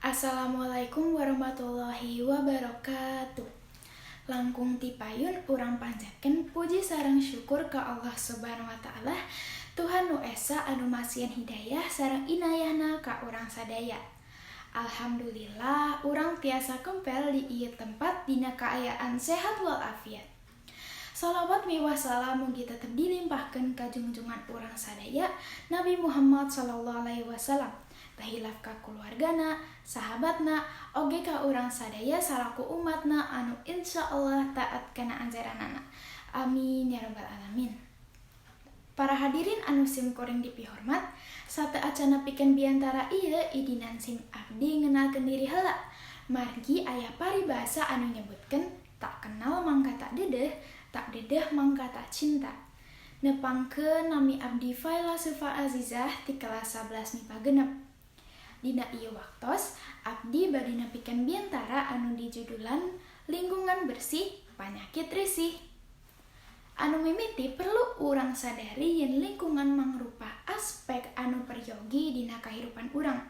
Assalamualaikum warahmatullahi wabarakatuh. Langkung tipayun urang panjatkeun puji sareng syukur ka Allah Subhanahu wa taala, Tuhan nu esa anu masieun hidayah sareng inayahna ka urang sadaya. Alhamdulillah urang tiasa kempel di ieu tempat dina kaayaan sehat walafiat. Salawat miwah salam mugi tetep dilimpahkeun ka junjungan urang sadaya Nabi Muhammad sallallahu alaihi wasallam. Tahilaf ka keluargana, sahabatna, oge ka urang sadaya salaku umatna anu insyaallah taat kana ajaranana. Amin ya rabbal alamin. Para hadirin anu simkuring dipihormat, sate acana pikeun biantara ieu idinan sim abdi ngenalkeun diri heula. Margi aya paribasa anu nyebutkeun tak kenal mangka tak dedeh mangka tak cinta. Nepangkeun nami abdi Faila Sufa Azizah ti kelas 11 MIPA genep. Dina ieu waktos, abdi bade nepikeun biantara anu dijudulan lingkungan bersih, panyakit risih. Anu mimiti perlu urang sadari yen lingkungan mangrupa aspek anu peryogi dina kahirupan urang.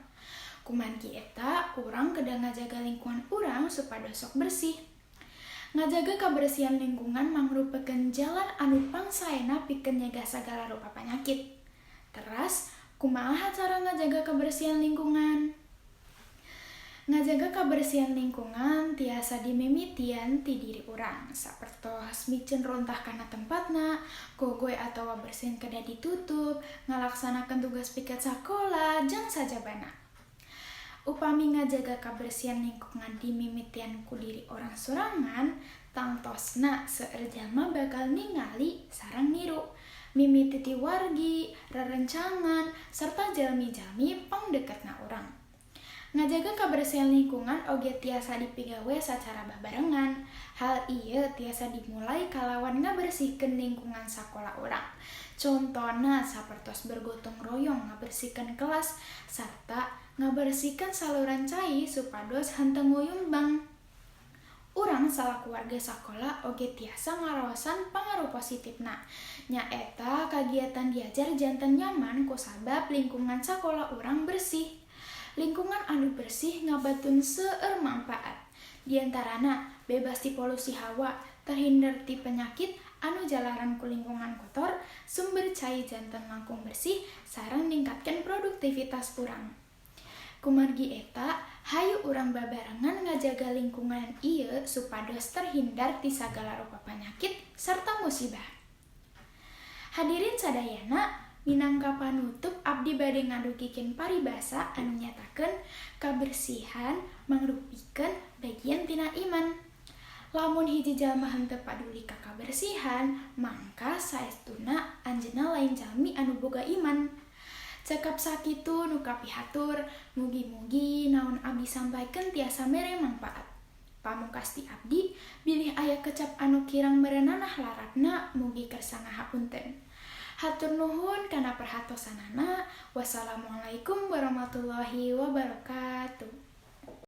Kumanki eta, urang kedah ngajaga lingkungan urang supados sok bersih. Ngajaga kabersihan lingkungan mangrupakeun jalan anu pangsaena pikeun nyegah sagala rupa panyakit. Teras, kumaha cara ngajaga kebersihan lingkungan? Ngajaga kebersihan lingkungan tiasa dimimitian ti diri urang, sapertos micen rontah kana tempatna, gogoy atawa bersihin kedah ditutup, ngalaksanakeun tugas pikeun sakola, jeung sajabana. Upami ngajaga kebersihan lingkungan dimimitian ku diri orang sorangan, tangtosna seueur jalma bakal ningali sareng niru. Mimiti ti wargi, rerencangan, serta jalmi-jalmi pangdeketna urang. Ngajaga kebersihan lingkungan oge tiasa dipigawe sacara babarengan. Hal ieu tiasa dimulai kalawan ngabersihkeun lingkungan sakola urang. Contona sapertos bergotong royong ngabersihkeun kelas sarta ngabersihkeun saluran cai supados henteu nguyumbang. Urang salaku warga sakola oge tiasa ngaraosan pangaruh positifna. Nyaeta kagiatan diajar janten nyaman kusabab lingkungan sakola urang bersih. Lingkungan anu bersih ngabatun seueur manfaat. Di antarana bebas ti polusi hawa, terhindar ti penyakit anu jalaran ku lingkungan kotor, sumber cai janten langkung bersih, sareng ningkatkeun produktivitas urang. Kumargi eta, hayu urang babarengan ngajaga lingkungan ieu supados terhindar ti sagala rupa penyakit sarta musibah. Hadirin sadayana, minangka panutup abdi bade ngadugikeun paribasa anu nyatakeun kabersihan mangrupikeun bagian tina iman. Lamun hiji jalma henteu paduli ka kabersihan, mangka saestuna anjeunna lain jalmi anu boga iman. Cekap sakitu nu kapihatur, mugi-mugi naon abdi sampaikeun tiasa mere manfaat. Pamungkas ti abdi, bilih aya kecap anu kirang merenanah larapna, mugi kersa ngahapunten. Hatur nuhun kana perhatosanana. Wassalamualaikum warahmatullahi wabarakatuh.